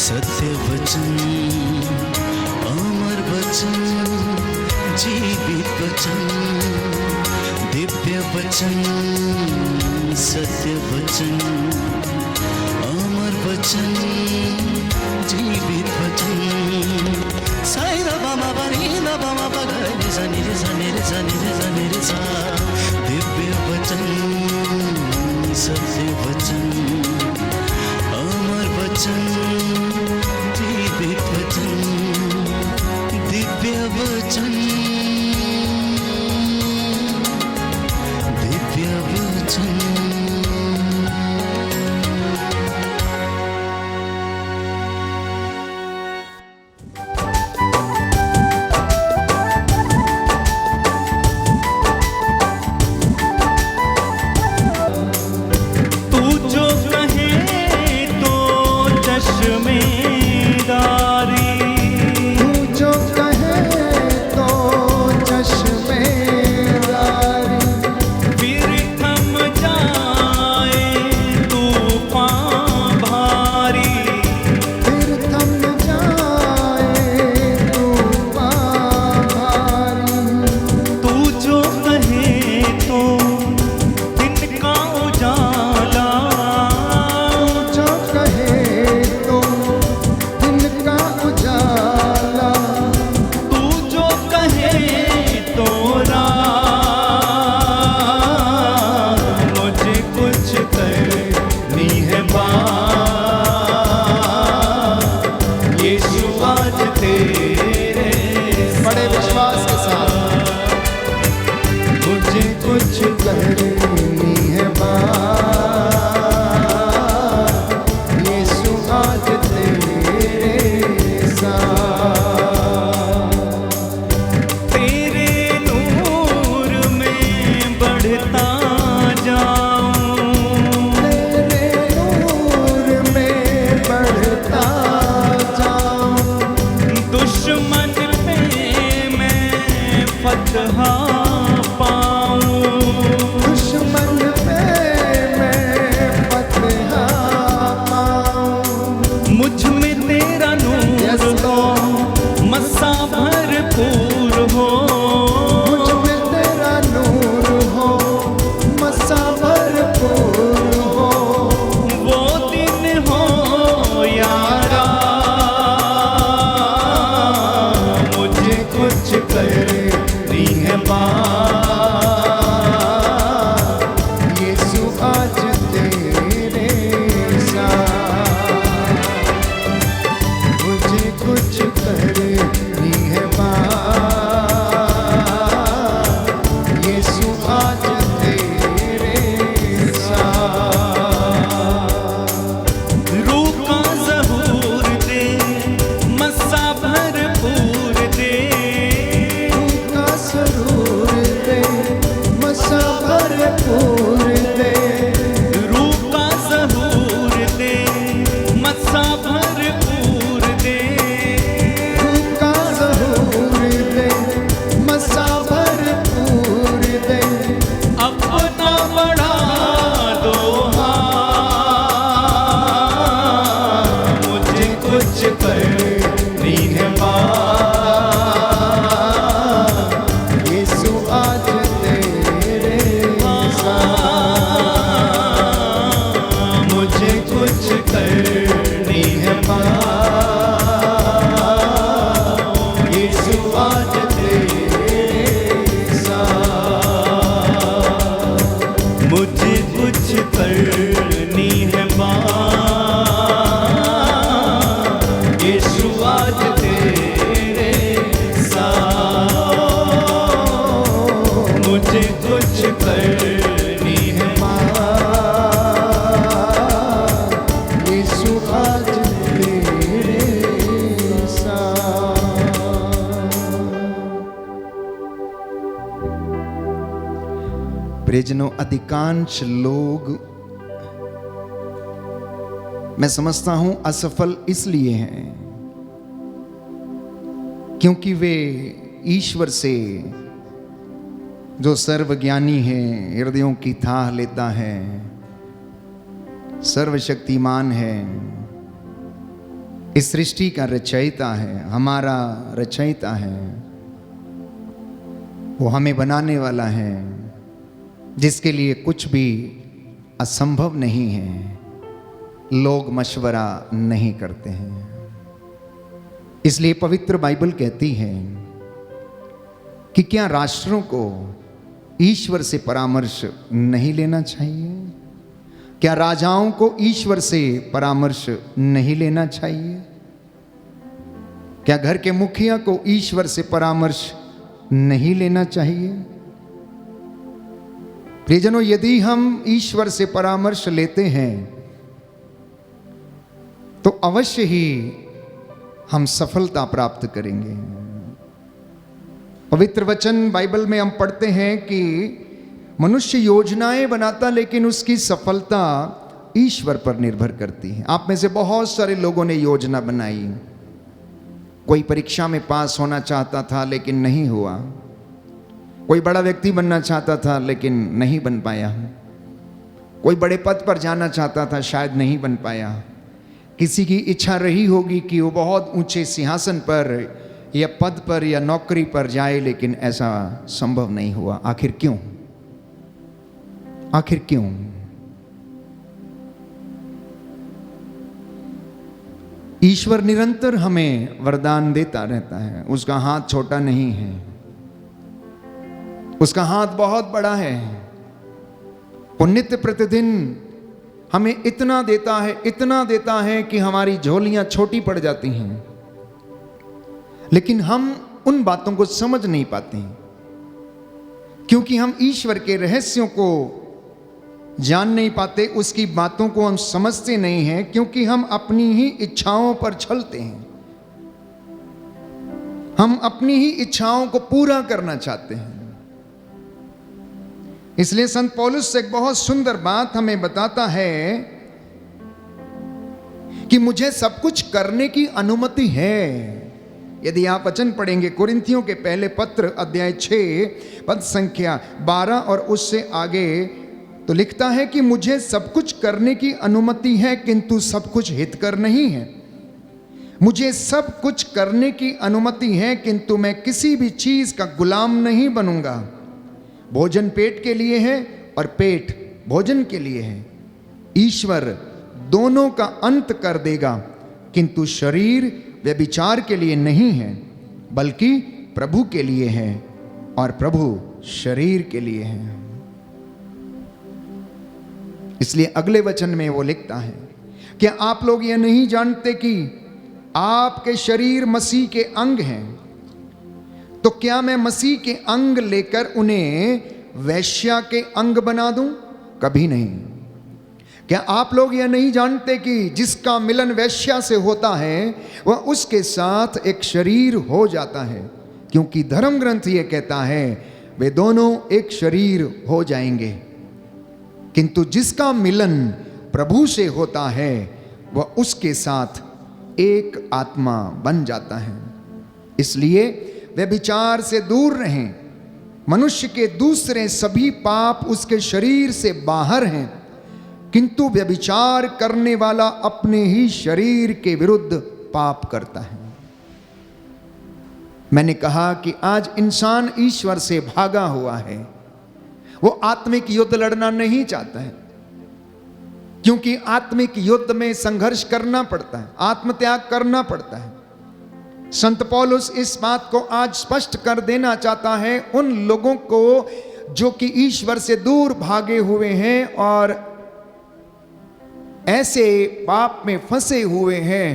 सत्य वचन, अमर वचन, जीवित वचन, दिव्य वचन, सत्य वचन, अमर वचन, जीवित वचन। साई दा बामा बनी दा बामा बगाई रे सा नी रे सा नी रे सा नी रे सा नी रे सा। दिव्य वचन, सत्य वचन, अमर वचन, जीवित वचन, दिव्य वचन, दिव्य वचन। प्रियजनों, अधिकांश लोग मैं समझता हूं असफल इसलिए हैं क्योंकि वे ईश्वर से, जो सर्वज्ञानी है, हृदयों की थाह लेता है, सर्वशक्तिमान है, इस सृष्टि का रचयिता है, हमारा रचयिता है, वो हमें बनाने वाला है, जिसके लिए कुछ भी असंभव नहीं है। लोग मशवरा नहीं करते हैं। इसलिए पवित्र बाइबल कहती है कि क्या राष्ट्रों को ईश्वर से परामर्श नहीं लेना चाहिए? क्या राजाओं को ईश्वर से परामर्श नहीं लेना चाहिए? क्या घर के मुखिया को ईश्वर से परामर्श नहीं लेना चाहिए? प्रियजनों, यदि हम ईश्वर से परामर्श लेते हैं तो अवश्य ही हम सफलता प्राप्त करेंगे। पवित्र वचन बाइबल में हम पढ़ते हैं कि मनुष्य योजनाएं बनाता, लेकिन उसकी सफलता ईश्वर पर निर्भर करती है। आप में से बहुत सारे लोगों ने योजना बनाई। कोई परीक्षा में पास होना चाहता था लेकिन नहीं हुआ। कोई बड़ा व्यक्ति बनना चाहता था लेकिन नहीं बन पाया। कोई बड़े पद पर जाना चाहता था, शायद नहीं बन पाया। किसी की इच्छा रही होगी कि वो बहुत ऊंचे सिंहासन पर या पद पर या नौकरी पर जाए, लेकिन ऐसा संभव नहीं हुआ। आखिर क्यों? आखिर क्यों? ईश्वर निरंतर हमें वरदान देता रहता है। उसका हाथ छोटा नहीं है, उसका हाथ बहुत बड़ा है। वो नित्य प्रतिदिन हमें इतना देता है कि हमारी झोलियां छोटी पड़ जाती हैं, लेकिन हम उन बातों को समझ नहीं पाते हैं, क्योंकि हम ईश्वर के रहस्यों को जान नहीं पाते, उसकी बातों को हम समझते नहीं हैं, क्योंकि हम अपनी ही इच्छाओं पर चलते हैं। हम अपनी ही इच्छाओं को पूरा करना चाहते हैं। इसलिए संत पौलुस एक बहुत सुंदर बात हमें बताता है कि मुझे सब कुछ करने की अनुमति है। यदि आप वचन पढ़ेंगे कुरिन्थियों के पहले पत्र अध्याय 6 पद संख्या 12 और उससे आगे, तो लिखता है कि मुझे सब कुछ करने की अनुमति है, किंतु सब कुछ हितकर नहीं है। मुझे सब कुछ करने की अनुमति है, किंतु मैं किसी भी चीज का गुलाम नहीं बनूंगा। भोजन पेट के लिए है और पेट भोजन के लिए है। ईश्वर दोनों का अंत कर देगा, किंतु शरीर व्यभिचार के लिए नहीं है, बल्कि प्रभु के लिए है और प्रभु शरीर के लिए है। इसलिए अगले वचन में वो लिखता है, क्या आप लोग ये नहीं जानते कि आपके शरीर मसीह के अंग हैं? तो क्या मैं मसीह के अंग लेकर उन्हें वेश्या के अंग बना दूं? कभी नहीं। क्या आप लोग यह नहीं जानते कि जिसका मिलन वेश्या से होता है वह उसके साथ एक शरीर हो जाता है? क्योंकि धर्म ग्रंथ यह कहता है वे दोनों एक शरीर हो जाएंगे। किंतु जिसका मिलन प्रभु से होता है वह उसके साथ एक आत्मा बन जाता है। इसलिए व्यभिचार से दूर रहें। मनुष्य के दूसरे सभी पाप उसके शरीर से बाहर हैं, किंतु व्यभिचार करने वाला अपने ही शरीर के विरुद्ध पाप करता है। मैंने कहा कि आज इंसान ईश्वर से भागा हुआ है। वो आत्मिक युद्ध लड़ना नहीं चाहता है, क्योंकि आत्मिक युद्ध में संघर्ष करना पड़ता है, आत्मत्याग करना पड़ता है। संत पौलुस इस बात को आज स्पष्ट कर देना चाहता है उन लोगों को जो कि ईश्वर से दूर भागे हुए हैं और ऐसे पाप में फंसे हुए हैं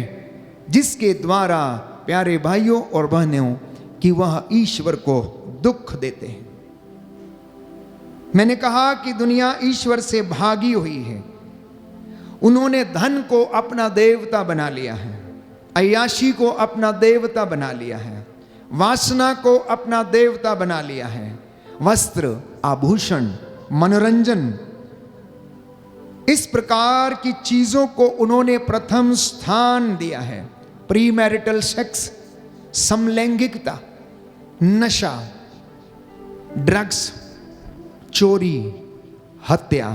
जिसके द्वारा, प्यारे भाइयों और बहनों, कि वह ईश्वर को दुख देते हैं। मैंने कहा कि दुनिया ईश्वर से भागी हुई है। उन्होंने धन को अपना देवता बना लिया है, अय्याशी को अपना देवता बना लिया है, वासना को अपना देवता बना लिया है, वस्त्र, आभूषण, मनोरंजन, इस प्रकार की चीजों को उन्होंने प्रथम स्थान दिया है। प्री मैरिटल सेक्स, समलैंगिकता, नशा, ड्रग्स, चोरी, हत्या,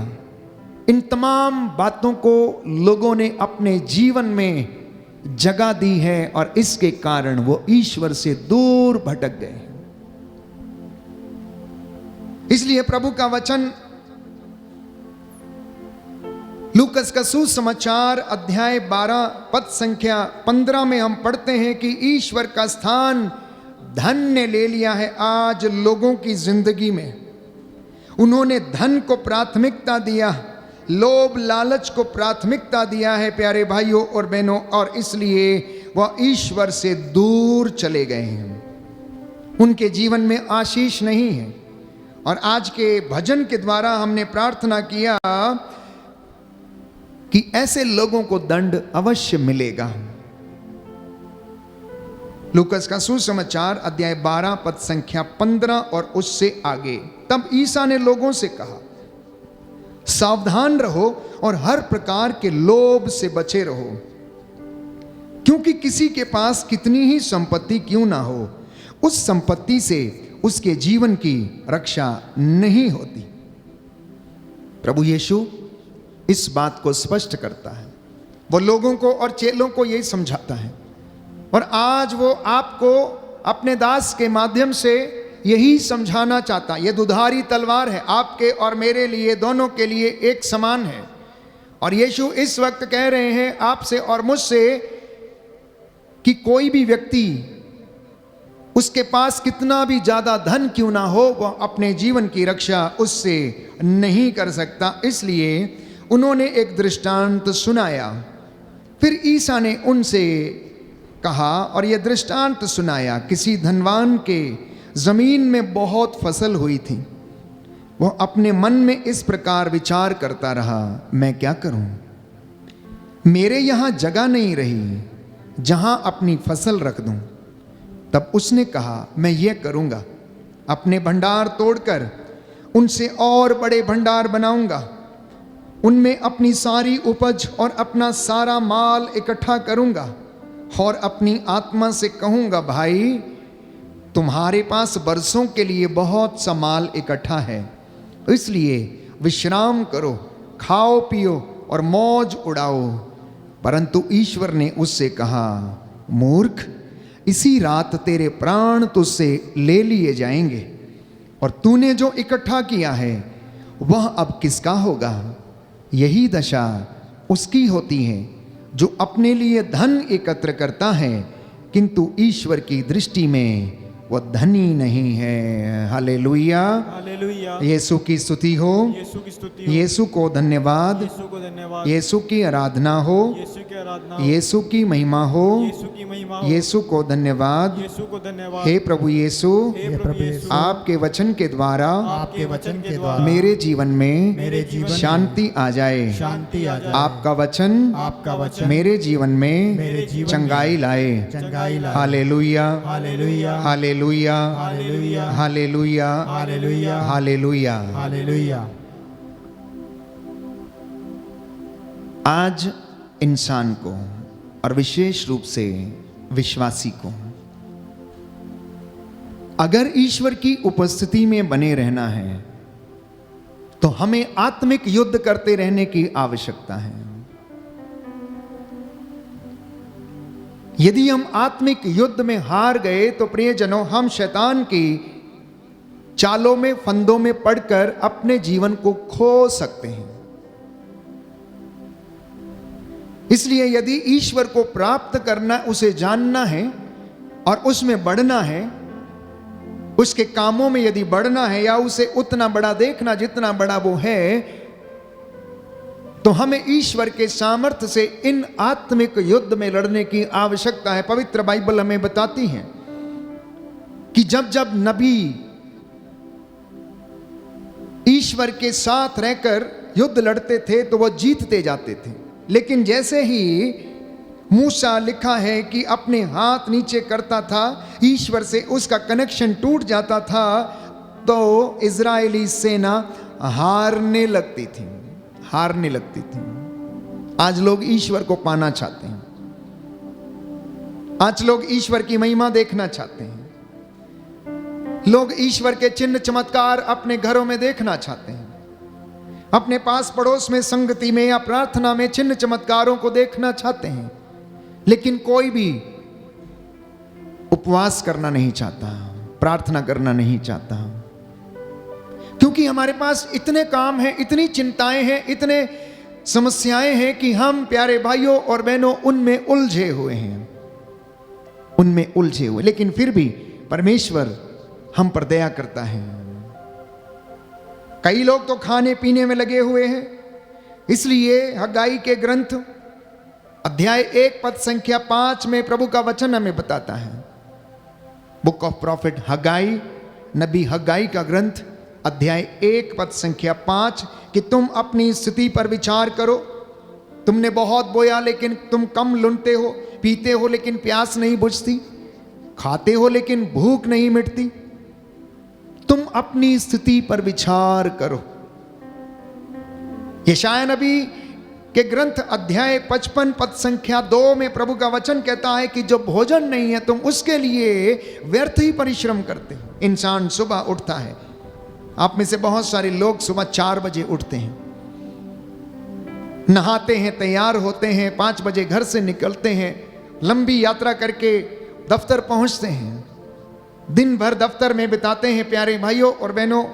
इन तमाम बातों को लोगों ने अपने जीवन में जगह दी है और इसके कारण वो ईश्वर से दूर भटक गए। इसलिए प्रभु का वचन लूकस का सुसमाचार अध्याय 12 पद संख्या 15 में हम पढ़ते हैं कि ईश्वर का स्थान धन ने ले लिया है आज लोगों की जिंदगी में। उन्होंने धन को प्राथमिकता दिया, लोभ लालच को प्राथमिकता दिया है प्यारे भाइयों और बहनों, और इसलिए वह ईश्वर से दूर चले गए हैं। उनके जीवन में आशीष नहीं है। और आज के भजन के द्वारा हमने प्रार्थना किया कि ऐसे लोगों को दंड अवश्य मिलेगा। लूकस का सुसमाचार अध्याय 12 पद संख्या 15 और उससे आगे। तब ईसा ने लोगों से कहा, सावधान रहो और हर प्रकार के लोभ से बचे रहो, क्योंकि किसी के पास कितनी ही संपत्ति क्यों ना हो, उस संपत्ति से उसके जीवन की रक्षा नहीं होती। प्रभु यीशु इस बात को स्पष्ट करता है। वो लोगों को और चेलों को यही समझाता है, और आज वो आपको अपने दास के माध्यम से यही समझाना चाहता है। ये दुधारी तलवार है, आपके और मेरे लिए, दोनों के लिए एक समान है। और यीशु इस वक्त कह रहे हैं आपसे और मुझसे कि कोई भी व्यक्ति, उसके पास कितना भी ज्यादा धन क्यों ना हो, वह अपने जीवन की रक्षा उससे नहीं कर सकता। इसलिए उन्होंने एक दृष्टांत सुनाया। फिर ईसा ने उनसे कहा और यह दृष्टांत सुनाया, किसी धनवान के जमीन में बहुत फसल हुई थी। वह अपने मन में इस प्रकार विचार करता रहा, मैं क्या करूं, मेरे यहां जगह नहीं रही जहां अपनी फसल रख दूं। तब उसने कहा, मैं यह करूंगा, अपने भंडार तोड़कर उनसे और बड़े भंडार बनाऊंगा, उनमें अपनी सारी उपज और अपना सारा माल इकट्ठा करूंगा और अपनी आत्मा से कहूंगा, भाई तुम्हारे पास बरसों के लिए बहुत सा माल इकट्ठा है, इसलिए विश्राम करो, खाओ पियो और मौज उड़ाओ। परंतु ईश्वर ने उससे कहा, मूर्ख, इसी रात तेरे प्राण तुझसे ले लिए जाएंगे, और तूने जो इकट्ठा किया है वह अब किसका होगा। यही दशा उसकी होती है जो अपने लिए धन एकत्र करता है, किंतु ईश्वर की दृष्टि में वह धनी नहीं है। Hallelujah, hallelujah. यीशु की स्तुति हो, यीशु की स्तुति हो, यीशु को धन्यवाद, यीशु को धन्यवाद, यीशु की आराधना हो, यीशु की आराधना हो, यीशु की महिमा हो, यीशु की महिमा हो, यीशु को धन्यवाद। यीशु को धन्यवाद। हे प्रभु यीशु, हे प्रभु यीशु, आपके वचन के द्वारा आपके वचन के द्वारा मेरे जीवन में मेरे जीवन में शांति आ जाए। शांति आ जाए। आपका वचन आपका वचन मेरे जीवन में मेरे जीवन चंगाई लाए। चंगाई लाए। Hallelujah, hallelujah, hallelujah, hallelujah, hallelujah, hallelujah, hallelujah. Hallelujah. आज इंसान को और विशेष रूप से विश्वासी को अगर ईश्वर की उपस्थिति में बने रहना है तो हमें आत्मिक युद्ध करते रहने की आवश्यकता है। यदि हम आत्मिक युद्ध में हार गए तो प्रियजनों, हम शैतान की चालों में, फंदों में पड़कर अपने जीवन को खो सकते हैं। इसलिए यदि ईश्वर को प्राप्त करना, उसे जानना है और उसमें बढ़ना है, उसके कामों में यदि बढ़ना है या उसे उतना बड़ा देखना जितना बड़ा वो है, तो हमें ईश्वर के सामर्थ्य से इन आत्मिक युद्ध में लड़ने की आवश्यकता है। पवित्र बाइबल हमें बताती है कि जब जब नबी ईश्वर के साथ रहकर युद्ध लड़ते थे तो वह जीतते जाते थे, लेकिन जैसे ही मूसा लिखा है कि अपने हाथ नीचे करता था, ईश्वर से उसका कनेक्शन टूट जाता था, तो इजरायली सेना हारने लगती थी, हारने लगती थी। आज लोग ईश्वर को पाना चाहते हैं, आज लोग ईश्वर की महिमा देखना चाहते हैं, लोग ईश्वर के चिन्ह चमत्कार अपने घरों में देखना चाहते हैं, अपने पास पड़ोस में, संगति में या प्रार्थना में चिन्ह चमत्कारों को देखना चाहते हैं। लेकिन कोई भी उपवास करना नहीं चाहता, प्रार्थना करना नहीं चाहता, क्योंकि हमारे पास इतने काम हैं, इतनी चिंताएं हैं, इतने समस्याएं हैं कि हम प्यारे भाइयों और बहनों उनमें उलझे हुए हैं, उनमें उलझे हुए। लेकिन फिर भी परमेश्वर हम पर दया करता है। कई लोग तो खाने पीने में लगे हुए हैं, इसलिए हग्गाई के ग्रंथ अध्याय 1 पद संख्या 5 में प्रभु का वचन हमें बताता है, बुक ऑफ प्रॉफिट हग्गाई, नबी हग्गाई का ग्रंथ अध्याय 1 पद संख्या 5, कि तुम अपनी स्थिति पर विचार करो। तुमने बहुत बोया लेकिन तुम कम लुनते हो, पीते हो लेकिन प्यास नहीं बुझती, खाते हो लेकिन भूख नहीं मिटती। तुम अपनी स्थिति पर विचार करो। यशायाह नबी के ग्रंथ अध्याय 55 पद संख्या 2 में प्रभु का वचन कहता है कि जो भोजन नहीं है तुम उसके लिए व्यर्थ ही परिश्रम करते हो। इंसान सुबह उठता है, आप में से बहुत सारे लोग सुबह 4 बजे उठते हैं, नहाते हैं, तैयार होते हैं, 5 बजे घर से निकलते हैं, लंबी यात्रा करके दफ्तर पहुंचते हैं, दिन भर दफ्तर में बिताते हैं प्यारे भाइयों और बहनों,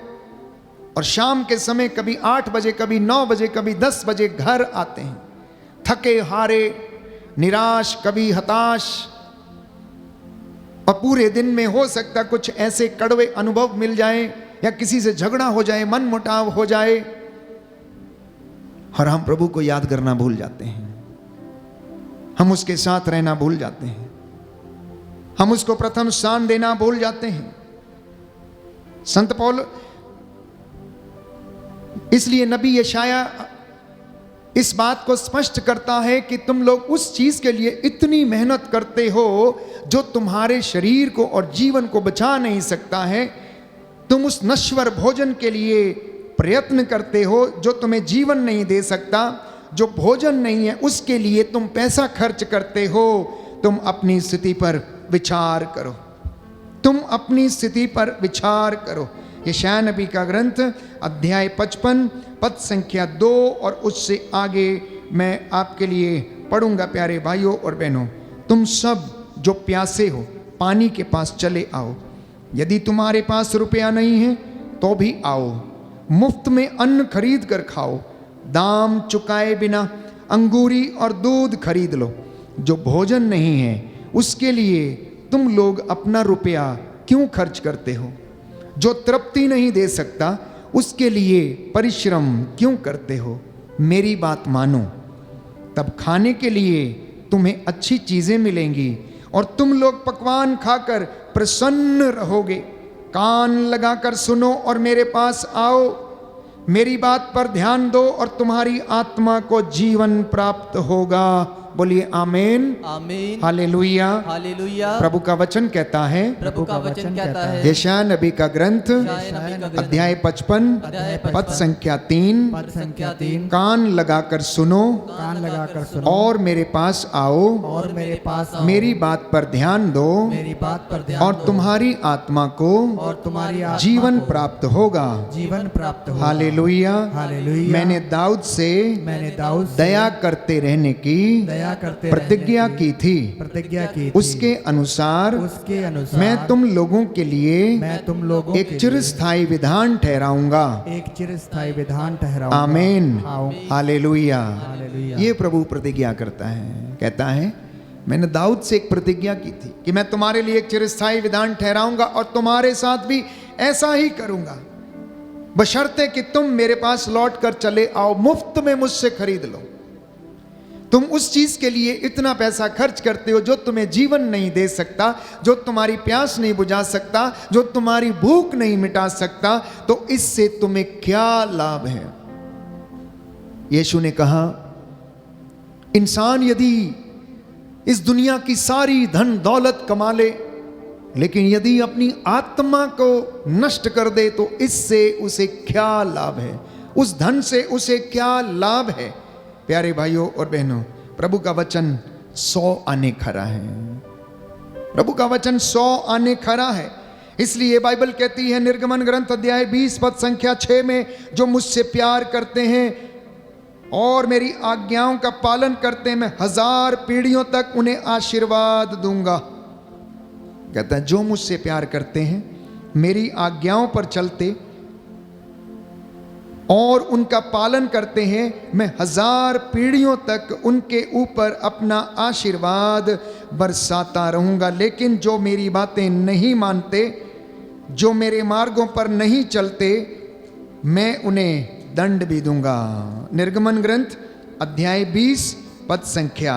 और शाम के समय कभी 8 बजे, कभी 9 बजे, कभी 10 बजे घर आते हैं, थके हारे, निराश, कभी हताश, और पूरे दिन में हो सकता कुछ ऐसे कड़वे अनुभव मिल जाए या किसी से झगड़ा हो जाए, मन मुटाव हो जाए, और हम प्रभु को याद करना भूल जाते हैं, हम उसके साथ रहना भूल जाते हैं, हम उसको प्रथम स्थान देना भूल जाते हैं। संत पौल, इसलिए नबी यशायाह इस बात को स्पष्ट करता है कि तुम लोग उस चीज के लिए इतनी मेहनत करते हो जो तुम्हारे शरीर को और जीवन को बचा नहीं सकता है। तुम उस नश्वर भोजन के लिए प्रयत्न करते हो जो तुम्हें जीवन नहीं दे सकता। जो भोजन नहीं है उसके लिए तुम पैसा खर्च करते हो। तुम अपनी स्थिति पर विचार करो, तुम अपनी स्थिति पर विचार करो। यशायाह नबी का ग्रंथ अध्याय 55 पद संख्या 2 और उससे आगे मैं आपके लिए पढ़ूंगा। प्यारे भाइयों और बहनों, तुम सब जो प्यासे हो पानी के पास चले आओ। यदि तुम्हारे पास रुपया नहीं है तो भी आओ, मुफ्त में अन्न खरीद कर खाओ, दाम चुकाए बिना अंगूरी और दूध खरीद लो। जो भोजन नहीं है उसके लिए तुम लोग अपना रुपया क्यों खर्च करते हो? जो तृप्ति नहीं दे सकता उसके लिए परिश्रम क्यों करते हो? मेरी बात मानो, तब खाने के लिए तुम्हें अच्छी चीजें मिलेंगी और तुम लोग पकवान खाकर प्रसन्न रहोगे। कान लगाकर सुनो और मेरे पास आओ, मेरी बात पर ध्यान दो और तुम्हारी आत्मा को जीवन प्राप्त होगा। बोलिए आमीन, आमीन, हालेलुया, हालेलुया। प्रभु का वचन कहता है, प्रभु का वचन कहता है, यशायाह नबी का ग्रंथ अध्याय 55 पद संख्या 3, पद संख्या 3, कान लगाकर सुनो कान लगाकर सुनो और मेरे पास आओ, और मेरे पास आओ, मेरी बात पर ध्यान दो मेरी बात पर ध्यान और दो, तुम्हारी आत्मा को और तुम्हारी आत्मा जीवन को प्राप्त होगा। जीवन प्राप्त होगा। Hallelujah, hallelujah. मैंने दाऊद से दाऊद से दया करते रहने की दया करते प्रतिज्ञा रहने की थी, प्रतिज्ञा की थी। उसके अनुसार मैं मैं तुम लोगों के लिए तुम लोगों एक के चिरस्थायी विधान ठहराऊंगा। लिए एक चिरस्थायी विधान ठहराऊंगा। आमीन, आमीन। हालेलुया। हालेलुया। ये प्रभु प्रतिज्ञा करता है, कहता है मैंने दाऊद से एक प्रतिज्ञा की थी कि मैं तुम्हारे लिए एक चिरस्थायी विधान ठहराऊंगा और तुम्हारे साथ भी ऐसा ही करूंगा, बशर्ते कि तुम मेरे पास लौट कर चले आओ, मुफ्त में मुझसे खरीद लो। तुम उस चीज के लिए इतना पैसा खर्च करते हो जो तुम्हें जीवन नहीं दे सकता, जो तुम्हारी प्यास नहीं बुझा सकता, जो तुम्हारी भूख नहीं मिटा सकता, तो इससे तुम्हें क्या लाभ है? यीशु ने कहा, इंसान यदि इस दुनिया की सारी धन दौलत कमा ले, लेकिन यदि अपनी आत्मा को नष्ट कर दे तो इससे उसे क्या लाभ है? उस धन से उसे क्या लाभ है? प्यारे भाइयों और बहनों, प्रभु का वचन 100 आने खरा है। प्रभु का वचन 100 आने खरा है। इसलिए बाइबल कहती है निर्गमन ग्रंथ अध्याय 20 पद संख्या 6 में, जो मुझसे प्यार करते हैं और मेरी आज्ञाओं का पालन करते हैं, मैं 1000 पीढ़ियों तक उन्हें आशीर्वाद दूंगा। कहता है जो मुझसे प्यार करते हैं, मेरी आज्ञाओं पर चलते और उनका पालन करते हैं, मैं 1000 पीढ़ियों तक उनके ऊपर अपना आशीर्वाद बरसाता रहूंगा। लेकिन जो मेरी बातें नहीं मानते, जो मेरे मार्गों पर नहीं चलते, मैं उन्हें दंड भी दूंगा। निर्गमन ग्रंथ अध्याय 20 पद संख्या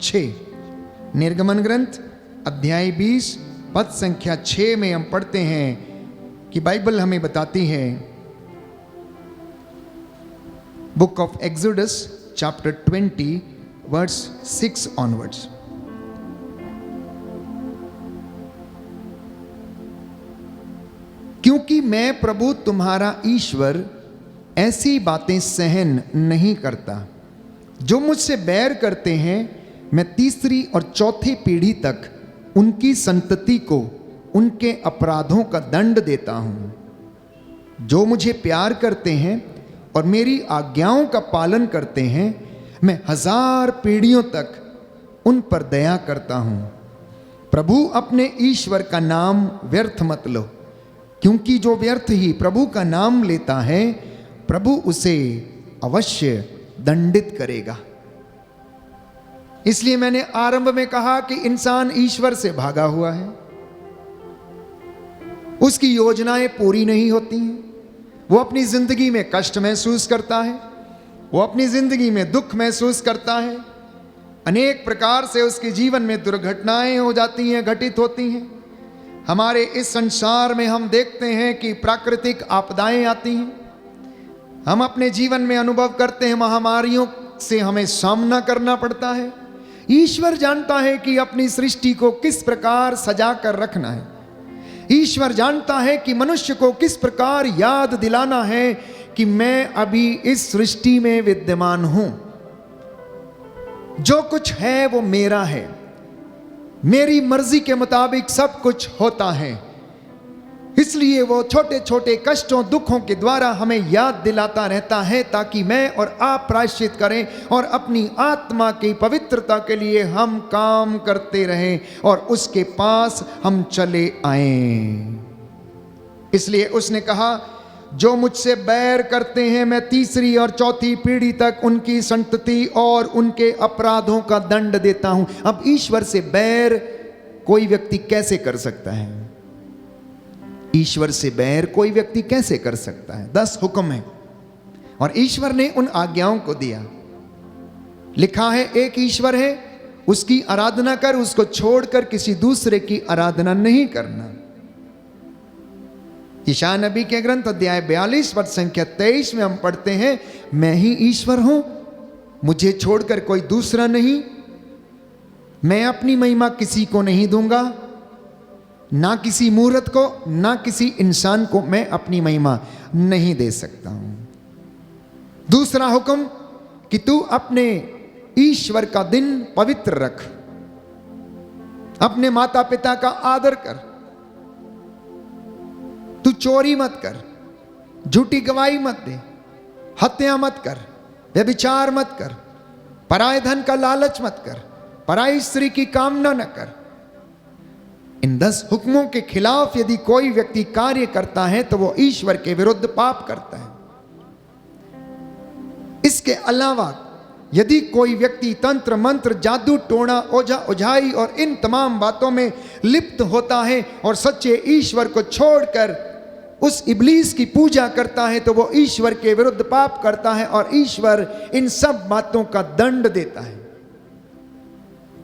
6। निर्गमन ग्रंथ अध्याय 20 पद संख्या 6 में हम पढ़ते हैं कि बाइबल हमें बताती है, book of Exodus chapter 20 verse 6 onwards. क्योंकि मैं प्रभु तुम्हारा ईश्वर ऐसी बातें सहन नहीं करता। जो मुझसे बैर करते हैं, मैं 3री और 4थी पीढ़ी तक उनकी संतति को उनके अपराधों का दंड देता हूं। जो मुझे प्यार करते हैं और मेरी आज्ञाओं का पालन करते हैं, मैं 1000 पीढ़ियों तक उन पर दया करता हूं। प्रभु अपने ईश्वर का नाम व्यर्थ मत लो, क्योंकि जो व्यर्थ ही प्रभु का नाम लेता है, प्रभु उसे अवश्य दंडित करेगा। इसलिए मैंने आरंभ में कहा कि इंसान ईश्वर से भागा हुआ है, उसकी योजनाएं पूरी नहीं होती हैं, वो अपनी जिंदगी में कष्ट महसूस करता है, वो अपनी जिंदगी में दुख महसूस करता है, अनेक प्रकार से उसके जीवन में दुर्घटनाएं हो जाती हैं, घटित होती हैं। हमारे इस संसार में हम देखते हैं कि प्राकृतिक आपदाएं आती हैं, हम अपने जीवन में अनुभव करते हैं, महामारियों से हमें सामना करना पड़ता है। ईश्वर जानता है कि अपनी सृष्टि को किस प्रकार सजा कर रखना है। ईश्वर जानता है कि मनुष्य को किस प्रकार याद दिलाना है कि मैं अभी इस सृष्टि में विद्यमान हूं, जो कुछ है वो मेरा है, मेरी मर्जी के मुताबिक सब कुछ होता है। इसलिए वो छोटे छोटे कष्टों दुखों के द्वारा हमें याद दिलाता रहता है, ताकि मैं और आप प्रायश्चित करें और अपनी आत्मा की पवित्रता के लिए हम काम करते रहें और उसके पास हम चले आएं। इसलिए उसने कहा, जो मुझसे बैर करते हैं, मैं 3री और 4थी पीढ़ी तक उनकी संतति और उनके अपराधों का दंड देता हूं। अब ईश्वर से बैर कोई व्यक्ति कैसे कर सकता है? ईश्वर से बैर कोई व्यक्ति कैसे कर सकता है? 10 हुक्म है और ईश्वर ने उन आज्ञाओं को दिया। लिखा है एक ईश्वर है, उसकी आराधना कर, उसको छोड़कर किसी दूसरे की आराधना नहीं करना। यशायाह नबी के ग्रंथ अध्याय 42 पद संख्या 23 में हम पढ़ते हैं, मैं ही ईश्वर हूं, मुझे छोड़कर कोई दूसरा नहीं, मैं अपनी महिमा किसी को नहीं दूंगा, ना किसी मूर्त को, ना किसी इंसान को मैं अपनी महिमा नहीं दे सकता हूं। दूसरा हुक्म कि तू अपने ईश्वर का दिन पवित्र रख, अपने माता पिता का आदर कर, तू चोरी मत कर, झूठी गवाही मत दे, हत्या मत कर, व्यभिचार मत कर, पराये धन का लालच मत कर, पराई स्त्री की कामना न कर। इन 10 हुक्मों के खिलाफ यदि कोई व्यक्ति कार्य करता है तो वो ईश्वर के विरुद्ध पाप करता है। इसके अलावा यदि कोई व्यक्ति तंत्र मंत्र, जादू टोना, ओझा ओझाई और इन तमाम बातों में लिप्त होता है और सच्चे ईश्वर को छोड़कर उस इब्लीस की पूजा करता है, तो वो ईश्वर के विरुद्ध पाप करता है और ईश्वर इन सब बातों का दंड देता है।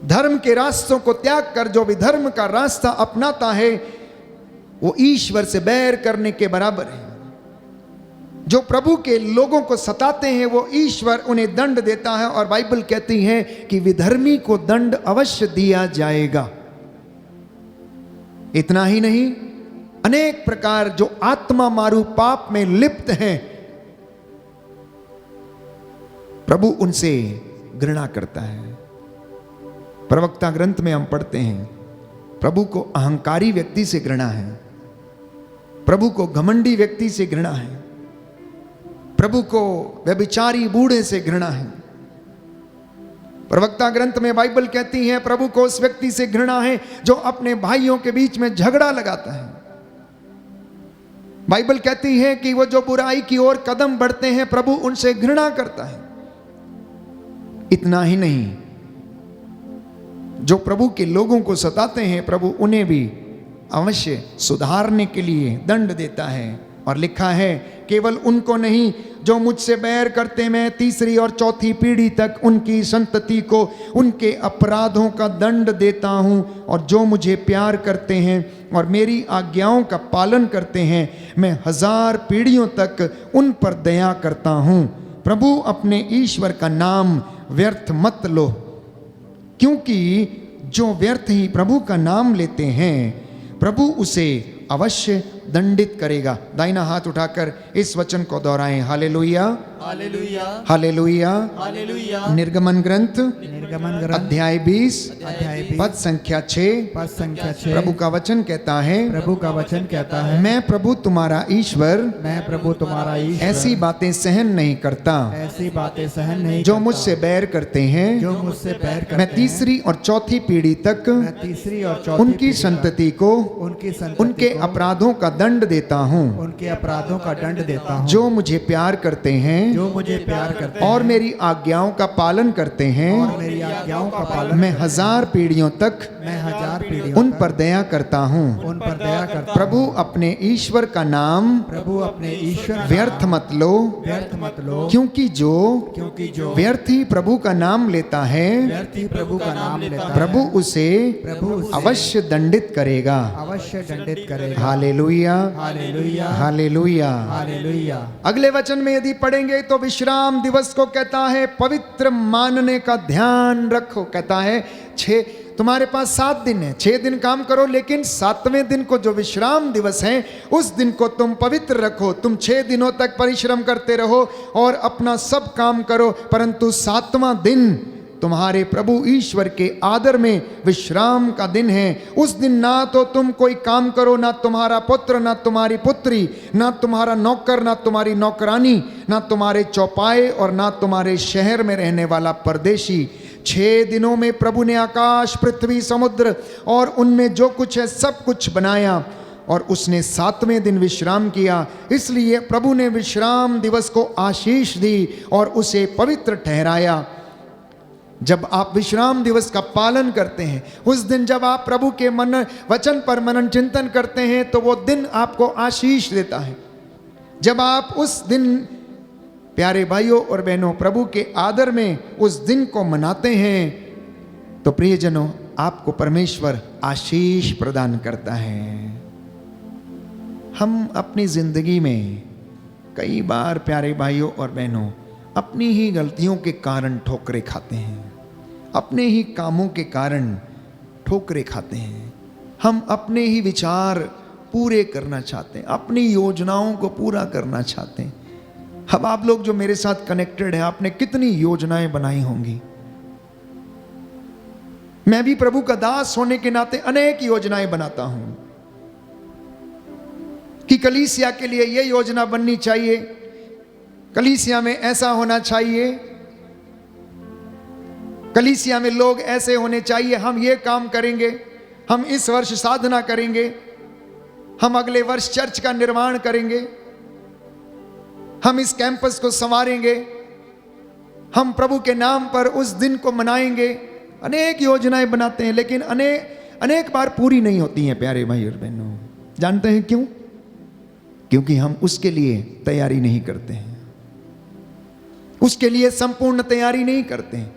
धर्म के रास्तों को त्याग कर जो विधर्म का रास्ता अपनाता है, वो ईश्वर से बैर करने के बराबर है। जो प्रभु के लोगों को सताते हैं, वो ईश्वर उन्हें दंड देता है और बाइबल कहती है कि विधर्मी को दंड अवश्य दिया जाएगा। इतना ही नहीं, अनेक प्रकार जो आत्मा मारू पाप में लिप्त हैं, प्रभु उनसे घृणा करता है। प्रवक्ता ग्रंथ में हम पढ़ते हैं, प्रभु को अहंकारी व्यक्ति से घृणा है, प्रभु को घमंडी व्यक्ति से घृणा है, प्रभु को व्यभिचारी बूढ़े से घृणा है। प्रवक्ता ग्रंथ में बाइबल कहती है प्रभु को उस व्यक्ति से घृणा है जो अपने भाइयों के बीच में झगड़ा लगाता है। बाइबल कहती है कि वो जो बुराई की ओर कदम बढ़ते हैं प्रभु उनसे घृणा करता है। इतना ही नहीं, जो प्रभु के लोगों को सताते हैं प्रभु उन्हें भी अवश्य सुधारने के लिए दंड देता है। और लिखा है केवल उनको नहीं, जो मुझसे बैर करते मैं तीसरी और चौथी पीढ़ी तक उनकी संतति को उनके अपराधों का दंड देता हूं। और जो मुझे प्यार करते हैं और मेरी आज्ञाओं का पालन करते हैं मैं 1000 पीढ़ियों तक उन पर दया करता हूं। प्रभु अपने ईश्वर का नाम व्यर्थ मत लो, क्योंकि जो व्यर्थ ही प्रभु का नाम लेते हैं प्रभु उसे अवश्य दंडित करेगा। दाहिना हाथ उठाकर इस वचन को दोहराएं, हालेलुया हालेलुया हालेलुया। हालेलुया। निर्गमन ग्रंथ निर्गमन ग्रंथ अध्याय 20 अध्याय 20 पद संख्या 6 पद संख्या 6। प्रभु का वचन कहता है, प्रभु का वचन कहता है, मैं प्रभु तुम्हारा ईश्वर मैं प्रभु तुम्हारा ईश्वर ऐसी बातें सहन नहीं करता ऐसी बातें सहन नहीं जो करता, मुझसे बैर करते हैं। जो मुझसे बैर करते मैं तीसरी और चौथी पीढ़ी तक हैं, मैं तीसरी और चौथी उनकी पीढ़ी संतति को तक उनकी संतति उनके को अपराधों का दंड देता हूँ। उनके अपराधों का दंड देता हूँ। जो मुझे प्यार करते हैं जो मुझे प्यार करते हैं और मेरी आज्ञाओं का पालन करते और हैं मेरी आज्ञाओं का पालन मैं 1000 पीढ़ियों तक मैं 1000 पीढ़ियों उन तक पर दया करता हूँ। उन पर दया करता प्रभु अपने ईश्वर का नाम प्रभु अपने ईश्वर का व्यर्थ मत लो, व्यर्थ मत लो, क्योंकि जो व्यर्थ ही प्रभु का नाम लेता है व्यर्थ ही प्रभु का नाम लेता है प्रभु उसे प्रभु उसे अवश्य दंडित करेगा। अवश्य दंडित करेगा। Hallelujah hallelujah hallelujah. हालेलुया। अगले वचन में यदि पढ़ेंगे तो विश्राम दिवस को कहता है पवित्र मानने का ध्यान रखो। कहता है 6 तुम्हारे पास 7 दिन है, 6 दिन काम करो, लेकिन 7वें दिन को जो विश्राम दिवस है उस दिन को तुम पवित्र रखो। तुम 6 दिनों तक परिश्रम करते रहो और अपना सब काम करो, परंतु 7वां दिन तुम्हारे प्रभु ईश्वर के आदर में विश्राम का दिन है। उस दिन ना तो तुम कोई काम करो, ना तुम्हारा पुत्र, ना तुम्हारी पुत्री, ना तुम्हारा नौकर, ना तुम्हारी नौकरानी, ना तुम्हारे चौपाए और ना तुम्हारे शहर में रहने वाला परदेशी। 6 दिनों में प्रभु ने आकाश, पृथ्वी, समुद्र और उनमें जो कुछ है सब कुछ बनाया और उसने 7वें दिन विश्राम किया। इसलिए प्रभु ने विश्राम दिवस को आशीष दी और उसे पवित्र ठहराया। जब आप विश्राम दिवस का पालन करते हैं, उस दिन जब आप प्रभु के वचन पर मनन चिंतन करते हैं तो वो दिन आपको आशीष देता है। जब आप उस दिन प्यारे भाइयों और बहनों प्रभु के आदर में उस दिन को मनाते हैं तो प्रियजनों आपको परमेश्वर आशीष प्रदान करता है। हम अपनी जिंदगी में कई बार प्यारे भाइयों और बहनों अपनी ही गलतियों के कारण ठोकरें खाते हैं, अपने ही कामों के कारण ठोकरें खाते हैं। हम अपने ही विचार पूरे करना चाहते हैं, अपनी योजनाओं को पूरा करना चाहते हैं। अब आप लोग जो मेरे साथ कनेक्टेड हैं, आपने कितनी योजनाएं बनाई होंगी। मैं भी प्रभु का दास होने के नाते अनेक योजनाएं बनाता हूं कि कलीसिया के लिए यह योजना बननी चाहिए, कलीसिया में ऐसा होना चाहिए, कलीसिया में लोग ऐसे होने चाहिए, हम ये काम करेंगे, हम इस वर्ष साधना करेंगे, हम अगले वर्ष चर्च का निर्माण करेंगे, हम इस कैंपस को संवारेंगे, हम प्रभु के नाम पर उस दिन को मनाएंगे। अनेक योजनाएं बनाते हैं लेकिन अनेक बार पूरी नहीं होती हैं प्यारे भाई और बहनों। जानते हैं क्यों? क्योंकि हम उसके लिए तैयारी नहीं करते हैं, उसके लिए संपूर्ण तैयारी नहीं करते हैं।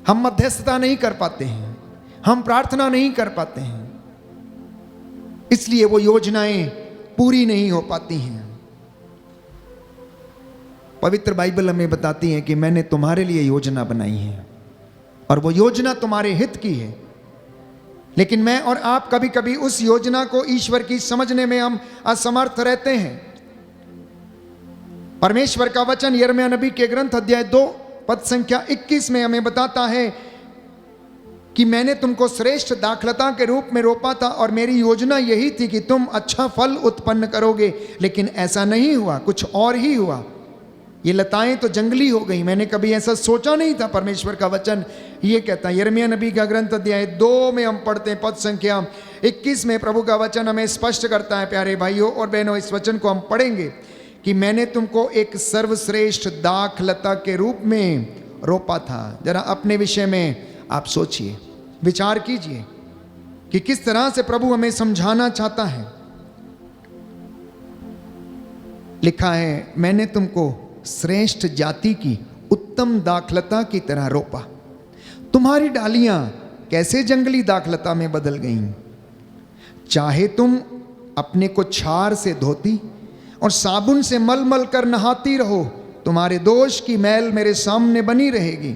हम मध्यस्थता नहीं कर पाते हैं, हम प्रार्थना नहीं कर पाते हैं, इसलिए वो योजनाएं पूरी नहीं हो पाती हैं। पवित्र बाइबल हमें बताती है कि मैंने तुम्हारे लिए योजना बनाई है और वो योजना तुम्हारे हित की है, लेकिन मैं और आप कभी कभी उस योजना को ईश्वर की समझने में हम असमर्थ रहते हैं। परमेश्वर का वचन यिर्मयाह नबी के ग्रंथ अध्याय 2 पद संख्या 21 में हमें बताता है कि मैंने तुमको श्रेष्ठ दाखलता के रूप में रोपा था और मेरी योजना यही थी कि तुम अच्छा फल उत्पन्न करोगे, लेकिन ऐसा नहीं हुआ, कुछ और ही हुआ। ये लताएं तो जंगली हो गई, मैंने कभी ऐसा सोचा नहीं था। परमेश्वर का वचन ये कहता है, यिर्मयाह नबी का ग्रंथ अध्याय 2 में हम पढ़ते हैं पद संख्या 21 में प्रभु का वचन हमें स्पष्ट करता है। प्यारे भाइयों और बहनों, इस वचन को हम पढ़ेंगे कि मैंने तुमको एक सर्वश्रेष्ठ दाख लता के रूप में रोपा था। जरा अपने विषय में आप सोचिए, विचार कीजिए कि किस तरह से प्रभु हमें समझाना चाहता है। लिखा है, मैंने तुमको श्रेष्ठ जाति की उत्तम दाखलता की तरह रोपा। तुम्हारी डालियां कैसे जंगली दाखलता में बदल गईं। चाहे तुम अपने को छार से धोती और साबुन से मल मल कर नहाती रहो, तुम्हारे दोष की मैल मेरे सामने बनी रहेगी।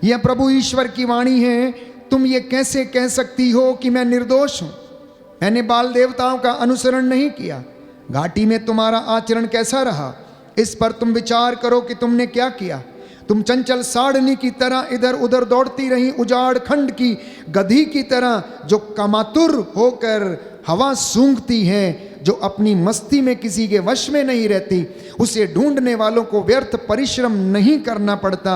यह प्रभु ईश्वर की वाणी है। तुम ये कैसे कह सकती हो कि मैं निर्दोष हूं। मैंने बाल देवताओं का अनुसरण नहीं किया। घाटी में तुम्हारा आचरण कैसा रहा, इस पर तुम विचार करो कि तुमने क्या किया। तुम चंचल साड़नी की तरह इधर उधर दौड़ती रही, उजाड़ खंड की गधी की तरह जो कामातुर होकर हवा सूंघती है, जो अपनी मस्ती में किसी के वश में नहीं रहती। उसे ढूंढने वालों को व्यर्थ परिश्रम नहीं करना पड़ता,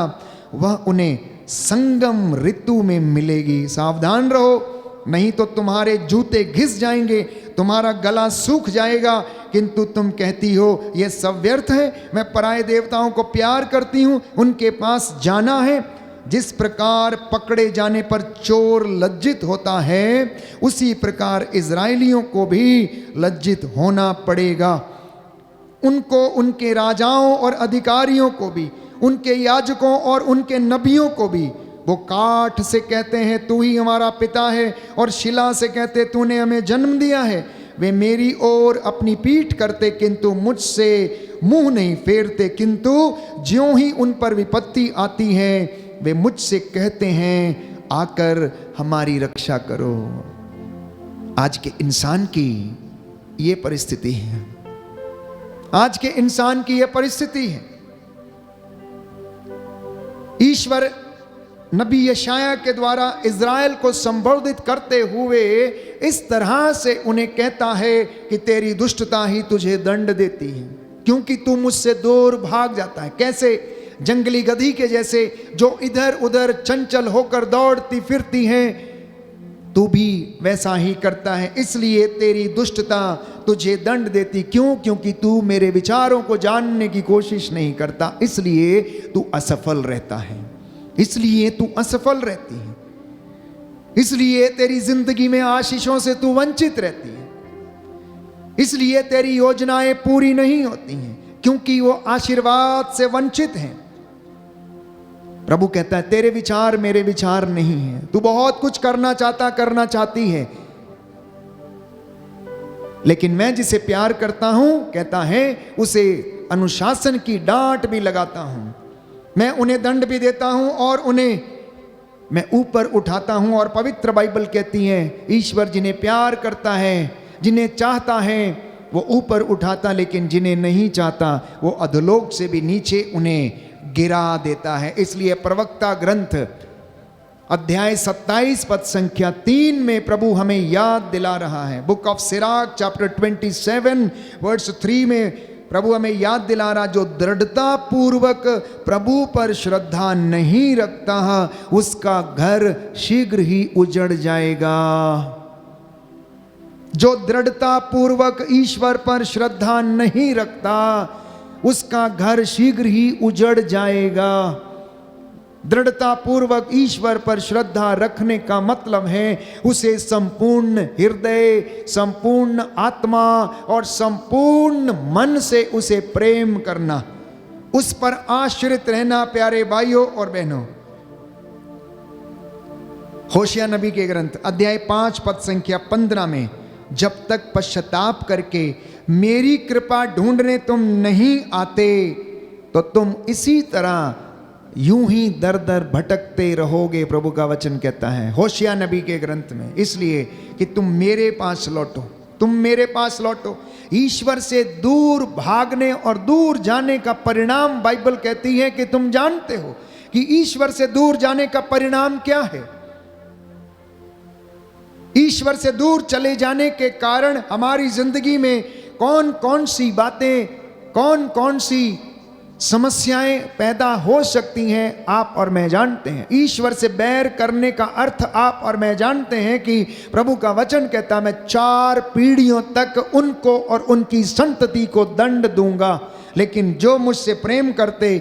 वह उन्हें संगम ऋतु में मिलेगी। सावधान रहो, नहीं तो तुम्हारे जूते घिस जाएंगे, तुम्हारा गला सूख जाएगा। किंतु तुम कहती हो यह सब व्यर्थ है। मैं पराये देवताओं को प्यार करती हूँ, उनके पास जाना है। जिस प्रकार पकड़े जाने पर चोर लज्जित होता है, उसी प्रकार इजराइलियों को भी लज्जित होना पड़ेगा। उनको, उनके राजाओं और अधिकारियों को भी, उनके याजकों और उनके नबियों को भी। वो काठ से कहते हैं तू ही हमारा पिता है, और शिला से कहते तूने हमें जन्म दिया है। वे मेरी ओर अपनी पीठ करते, किंतु मुझसे मुंह नहीं फेरते। किंतु ज्यों ही उन पर विपत्ति आती है, वे मुझसे कहते हैं आकर हमारी रक्षा करो। आज के इंसान की ये परिस्थिति है। आज के इंसान की ये परिस्थिति है। ईश्वर नबी यशायाह के द्वारा इज़राइल को संबोधित करते हुए इस तरह से उन्हें कहता है कि तेरी दुष्टता ही तुझे दंड देती है, क्योंकि तू मुझसे दूर भाग जाता है। कैसे? जंगली गधी के जैसे जो इधर उधर चंचल होकर दौड़ती फिरती है, तू भी वैसा ही करता है। इसलिए तेरी दुष्टता तुझे दंड देती। क्यों? क्योंकि तू मेरे विचारों को जानने की कोशिश नहीं करता, इसलिए तू असफल रहता है। इसलिए तू असफल रहती है। इसलिए तेरी जिंदगी में आशीषों से तू वंचित रहती है। इसलिए तेरी योजनाएं पूरी नहीं होती हैं, क्योंकि वो आशीर्वाद से वंचित हैं। प्रभु कहता है तेरे विचार मेरे विचार नहीं है। तू बहुत कुछ करना चाहती है, लेकिन मैं जिसे प्यार करता हूं, कहता है, उसे अनुशासन की डांट भी लगाता हूं। मैं उन्हें दंड भी देता हूं और उन्हें मैं ऊपर उठाता हूं। और पवित्र बाइबल कहती है ईश्वर जिन्हें प्यार करता है, जिन्हें चाहता है, वो ऊपर उठाता, लेकिन जिन्हें नहीं चाहता वो अधोलोक से भी नीचे उन्हें गिरा देता है। इसलिए प्रवक्ता ग्रंथ अध्याय 27 पद संख्या 3 में प्रभु हमें याद दिला रहा है। Book of Sirach chapter 27 verse 3 में प्रभु हमें याद दिला रहा, जो दृढ़ता पूर्वक प्रभु पर श्रद्धा नहीं रखता, उसका घर शीघ्र ही उजड़ जाएगा। जो दृढ़ता पूर्वक ईश्वर पर श्रद्धा नहीं रखता, उसका घर शीघ्र ही उजड़ जाएगा। दृढ़ता पूर्वक ईश्वर पर श्रद्धा रखने का मतलब है उसे संपूर्ण हृदय, संपूर्ण आत्मा और संपूर्ण मन से उसे प्रेम करना, उस पर आश्रित रहना। प्यारे भाइयों और बहनों, होशिया नबी के ग्रंथ अध्याय 5 पद संख्या 15 में, जब तक पश्चाताप करके मेरी कृपा ढूंढने तुम नहीं आते, तो तुम इसी तरह यूं ही दर दर भटकते रहोगे। प्रभु का वचन कहता है होशिया नबी के ग्रंथ में, इसलिए कि तुम मेरे पास लौटो, तुम मेरे पास लौटो। ईश्वर से दूर भागने और दूर जाने का परिणाम बाइबल कहती है कि तुम जानते हो कि ईश्वर से दूर जाने का परिणाम क्या है। ईश्वर से दूर चले जाने के कारण हमारी जिंदगी में कौन कौन सी बातें, कौन कौन सी समस्याएं पैदा हो सकती हैं, आप और मैं जानते हैं। ईश्वर से बैर करने का अर्थ आप और मैं जानते हैं कि प्रभु का वचन कहता मैं 4 पीढ़ियों तक उनको और उनकी संतति को दंड दूंगा, लेकिन जो मुझसे प्रेम करते,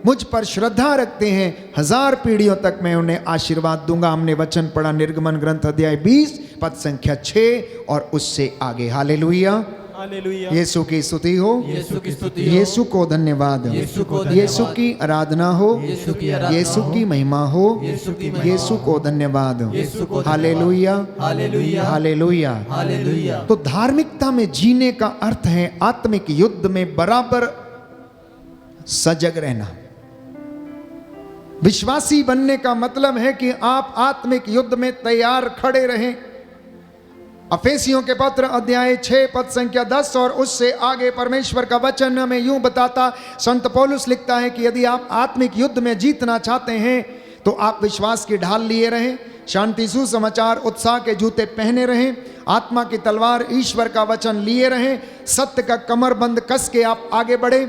मुझ पर श्रद्धा रखते हैं, 1000 पीढ़ियों तक मैं उन्हें आशीर्वाद दूंगा। हमने वचन पढ़ा निर्गमन ग्रंथ अध्याय 20 पद संख्या 6 और उससे आगे। Hallelujah, hallelujah. यीशु की स्तुति हो, यीशु की स्तुति हो, यीशु को धन्यवाद, यीशु को धन्यवाद, यीशु की आराधना हो, यीशु की आराधना यीशु हो, की महिमा हो, यीशु की महिमा यीशु को धन्यवाद। यीशु को धन्यवाद। Hallelujah, hallelujah, hallelujah. हालेलुया। तो धार्मिकता में जीने का अर्थ है आत्मिक युद्ध में बराबर सजग रहना। विश्वासी बनने का मतलब है कि आप आत्मिक युद्ध में तैयार खड़े रहें। अफेसियों के पत्र अध्याय 6 पद संख्या 10 और उससे आगे परमेश्वर का वचन हमें यूं बताता, संत पौलुस लिखता है कि यदि आप आत्मिक युद्ध में जीतना चाहते हैं तो आप विश्वास की ढाल लिए रहें, शांति सुसमाचार उत्साह के जूते पहने रहें, आत्मा की तलवार ईश्वर का वचन लिए रहें, सत्य का कमरबंद कस के आप आगे बढ़े,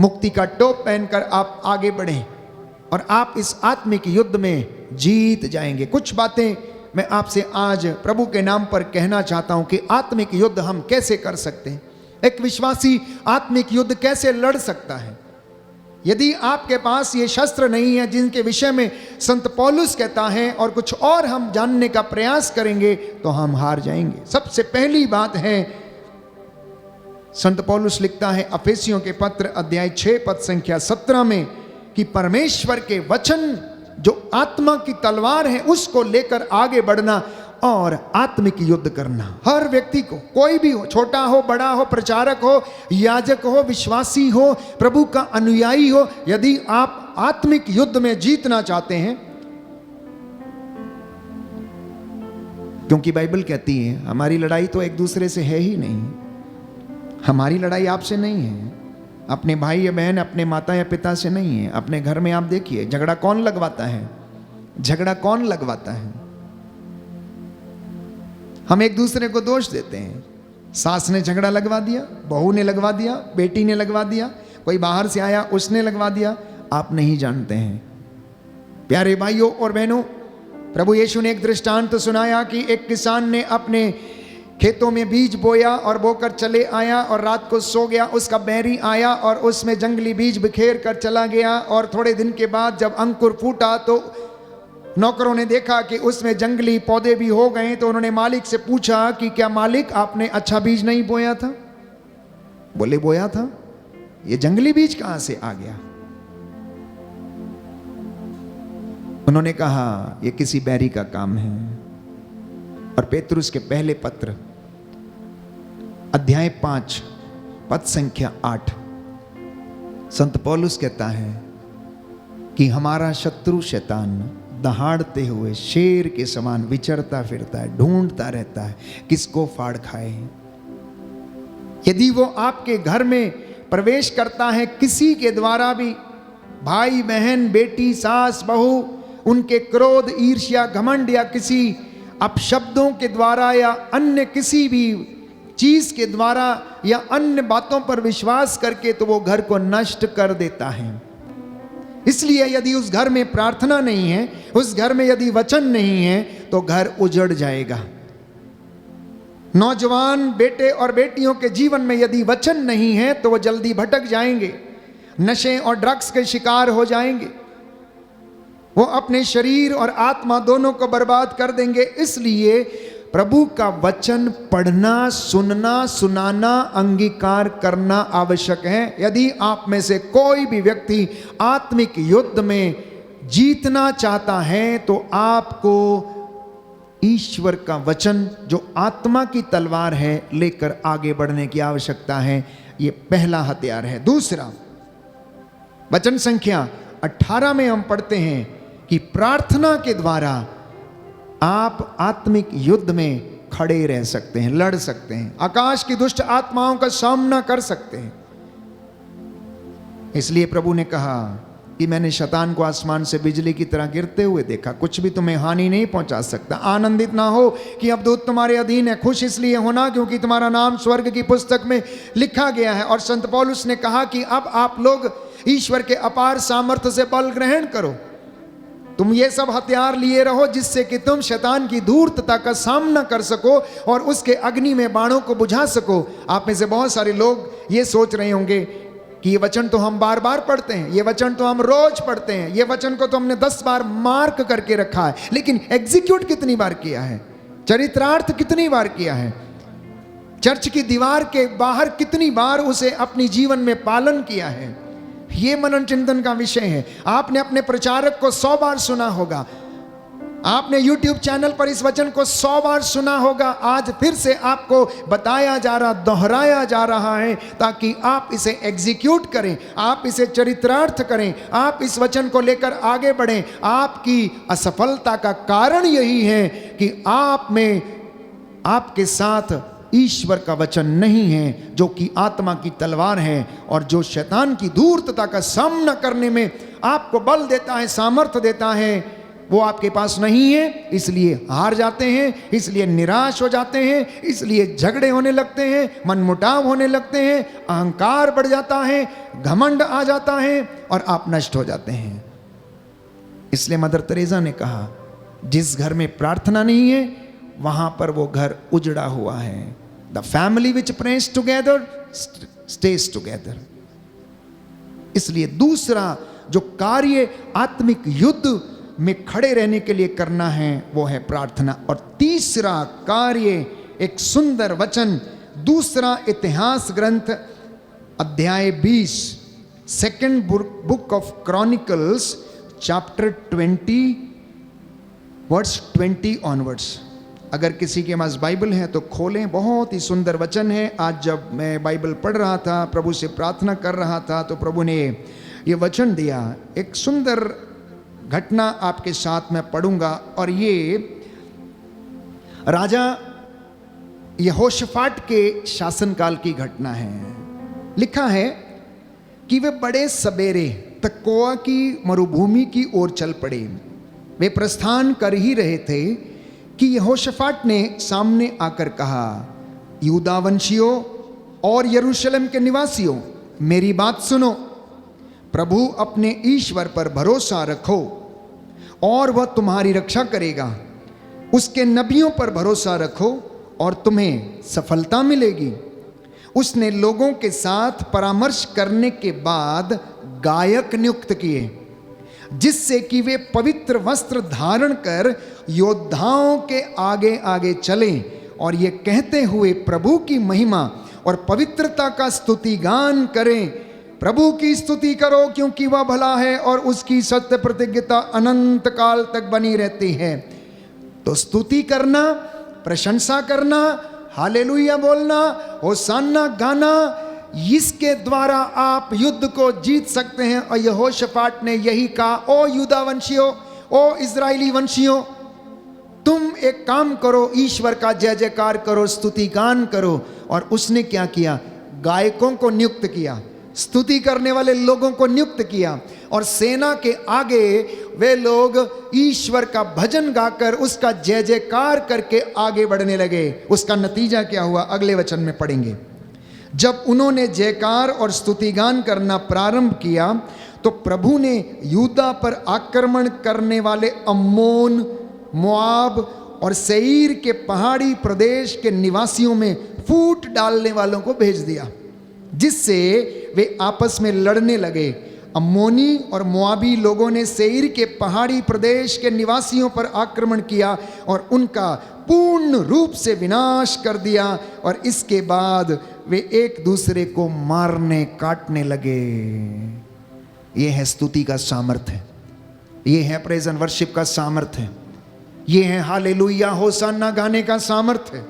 मुक्ति का टोप पहनकर आप आगे बढ़ें और आप इस आत्मिक युद्ध में जीत जाएंगे। कुछ बातें मैं आपसे आज प्रभु के नाम पर कहना चाहता हूं कि आत्मिक युद्ध हम कैसे कर सकते हैं। एक विश्वासी आत्मिक युद्ध कैसे लड़ सकता है। यदि आपके पास ये शस्त्र नहीं है जिनके विषय में संत पौलुस कहता है और कुछ और हम जानने का प्रयास करेंगे तो हम हार जाएंगे। सबसे पहली बात है, संत पौलुस लिखता है अफेसियों के पत्र अध्याय 6 पद संख्या 17 में कि परमेश्वर के वचन जो आत्मा की तलवार है उसको लेकर आगे बढ़ना और आत्मिक युद्ध करना। हर व्यक्ति को, कोई भी हो, छोटा हो बड़ा हो, प्रचारक हो याजक हो, विश्वासी हो, प्रभु का अनुयायी हो, यदि आप आत्मिक युद्ध में जीतना चाहते हैं, क्योंकि बाइबल कहती है हमारी लड़ाई तो एक दूसरे से है ही नहीं। हमारी लड़ाई आपसे नहीं है, अपने भाई या बहन, अपने माता या पिता से नहीं है। अपने घर में आप देखिए झगड़ा कौन लगवाता है, झगड़ा कौन लगवाता है। हम एक दूसरे को दोष देते हैं। सास ने झगड़ा लगवा दिया, बहू ने लगवा दिया, बेटी ने लगवा दिया, कोई बाहर से आया उसने लगवा दिया। आप नहीं जानते हैं प्यारे भाइयों और बहनों, प्रभु यीशु ने एक दृष्टांत सुनाया कि एक किसान ने अपने खेतों में बीज बोया और बोकर चले आया और रात को सो गया। उसका बैरी आया और उसमें जंगली बीज बिखेर कर चला गया और थोड़े दिन के बाद जब अंकुर फूटा तो नौकरों ने देखा कि उसमें जंगली पौधे भी हो गए। तो उन्होंने मालिक से पूछा कि क्या मालिक आपने अच्छा बीज नहीं बोया था? बोले बोया था। ये जंगली बीज कहां से आ गया? उन्होंने कहा ये किसी बैरी का काम है। और पेतरुस के पहले पत्र अध्याय 5 पद संख्या 8 संत पौलुस कहता है कि हमारा शत्रु शैतान दहाड़ते हुए शेर के समान विचरता फिरता है, ढूंढता रहता है किसको फाड़ खाए। यदि वो आपके घर में प्रवेश करता है किसी के द्वारा भी, भाई बहन बेटी सास बहू, उनके क्रोध ईर्ष्या घमंड या किसी अपशब्दों के द्वारा या अन्य किसी भी चीज के द्वारा या अन्य बातों पर विश्वास करके, तो वो घर को नष्ट कर देता है। इसलिए यदि उस घर में प्रार्थना नहीं है, उस घर में यदि वचन नहीं है, तो घर उजड़ जाएगा। नौजवान बेटे और बेटियों के जीवन में यदि वचन नहीं है तो वो जल्दी भटक जाएंगे, नशे और ड्रग्स के शिकार हो जाएंगे, वो अपने शरीर और आत्मा दोनों को बर्बाद कर देंगे। इसलिए प्रभु का वचन पढ़ना, सुनना, सुनाना, अंगीकार करना आवश्यक है। यदि आप में से कोई भी व्यक्ति आत्मिक युद्ध में जीतना चाहता है तो आपको ईश्वर का वचन जो आत्मा की तलवार है लेकर आगे बढ़ने की आवश्यकता है। ये पहला हथियार है। दूसरा, वचन संख्या 18 में हम पढ़ते हैं कि प्रार्थना के द्वारा आप आत्मिक युद्ध में खड़े रह सकते हैं, लड़ सकते हैं, आकाश की दुष्ट आत्माओं का सामना कर सकते हैं। इसलिए प्रभु ने कहा कि मैंने शैतान को आसमान से बिजली की तरह गिरते हुए देखा, कुछ भी तुम्हें हानि नहीं पहुंचा सकता। आनंदित ना हो कि अब दूत तुम्हारे अधीन है, खुश इसलिए होना क्योंकि तुम्हारा नाम स्वर्ग की पुस्तक में लिखा गया है। और संत पौलुस ने कहा कि अब आप लोग ईश्वर के अपार सामर्थ्य से बल ग्रहण करो, तुम ये सब हथियार लिए रहो जिससे कि तुम शैतान की धूर्तता का सामना कर सको और उसके अग्नि में बाणों को बुझा सको। आप में से बहुत सारे लोग ये सोच रहे होंगे कि ये वचन तो हम बार बार पढ़ते हैं, ये वचन तो हम रोज पढ़ते हैं, ये वचन को तो हमने 10 बार मार्क करके रखा है, लेकिन एग्जीक्यूट कितनी बार किया है, चरित्रार्थ कितनी बार किया है, चर्च की दीवार के बाहर कितनी बार उसे अपनी जीवन में पालन किया है। ये मनन चिंतन का विषय है। आपने अपने प्रचारक को 100 बार सुना होगा, आपने YouTube चैनल पर इस वचन को 100 बार सुना होगा। आज फिर से आपको बताया जा रहा, दोहराया जा रहा है ताकि आप इसे एग्जीक्यूट करें, आप इसे चरित्रार्थ करें, आप इस वचन को लेकर आगे बढ़ें। आपकी असफलता का कारण यही है कि आप में, आपके साथ ईश्वर का वचन नहीं है जो कि आत्मा की तलवार है और जो शैतान की धूर्तता का सामना करने में आपको बल देता है, सामर्थ्य देता है, वो आपके पास नहीं है। इसलिए हार जाते हैं, इसलिए निराश हो जाते हैं, इसलिए झगड़े होने लगते हैं, मनमुटाव होने लगते हैं, अहंकार बढ़ जाता है, घमंड आ जाता है और आप नष्ट हो जाते हैं। इसलिए मदर तेरेसा ने कहा, जिस घर में प्रार्थना नहीं है वहां पर वो घर उजड़ा हुआ है। The family which praise together stage together. इसलिए दूसरा जो कार्य आत्मिक युद्ध में खड़े रहने के लिए करना है वो है प्रार्थना। और तीसरा कार्य, एक सुंदर वचन, दूसरा इतिहास ग्रंथ अध्याय 20, second book of Chronicles chapter 20 verse 20 onwards. अगर किसी के पास बाइबल है तो खोलें, बहुत ही सुंदर वचन है। आज जब मैं बाइबल पढ़ रहा था, प्रभु से प्रार्थना कर रहा था, तो प्रभु ने ये वचन दिया। एक सुंदर घटना आपके साथ मैं पढ़ूंगा और ये राजा यहोशाफाट के शासनकाल की घटना है। लिखा है कि वे बड़े सबेरे तकोआ की मरुभूमि की ओर चल पड़े। वे प्रस्थान कर ही रहे थे कि यहोशाफाट ने सामने आकर कहा, यूदा वंशियों और यरूशलेम के निवासियों, मेरी बात सुनो। प्रभु अपने ईश्वर पर भरोसा रखो और वह तुम्हारी रक्षा करेगा। उसके नबियों पर भरोसा रखो और तुम्हें सफलता मिलेगी। उसने लोगों के साथ परामर्श करने के बाद गायक नियुक्त किए, जिससे कि वे पवित्र वस्त्र धारण कर योद्धाओं के आगे आगे चलें और ये कहते हुए प्रभु की महिमा और पवित्रता का स्तुति गान करें। प्रभु की स्तुति करो क्योंकि वह भला है और उसकी सत्य प्रतिज्ञता अनंत काल तक बनी रहती है। तो स्तुति करना, प्रशंसा करना, हालेलुया बोलना, होसाना गाना, इसके द्वारा आप युद्ध को जीत सकते हैं। और यहोशाफाट ने यही कहा, ओ यूदा वंशियों, ओ इजरायली वंशियों, तुम एक काम करो, ईश्वर का जय जयकार करो, स्तुति गान करो। और उसने क्या किया? गायकों को नियुक्त किया, स्तुति करने वाले लोगों को नियुक्त किया और सेना के आगे वे लोग ईश्वर का भजन गाकर उसका जय जयकार करके आगे बढ़ने लगे। उसका नतीजा क्या हुआ अगले वचन में पढ़ेंगे। जब उन्होंने जयकार और स्तुतिगान करना प्रारंभ किया तो प्रभु ने यूदा पर आक्रमण करने वाले अम्मोन, मोआब और सेईर के पहाड़ी प्रदेश के निवासियों में फूट डालने वालों को भेज दिया, जिससे वे आपस में लड़ने लगे। अम्मोनी और मोआबी लोगों ने सेईर के पहाड़ी प्रदेश के निवासियों पर आक्रमण किया और उनका पूर्ण रूप से विनाश कर दिया। और इसके बाद वे एक दूसरे को मारने काटने लगे। ये है स्तुति का सामर्थ्य, ये है प्रेज एंड वर्शिप का सामर्थ्य, ये है हालेलुया होसाना गाने का सामर्थ्य।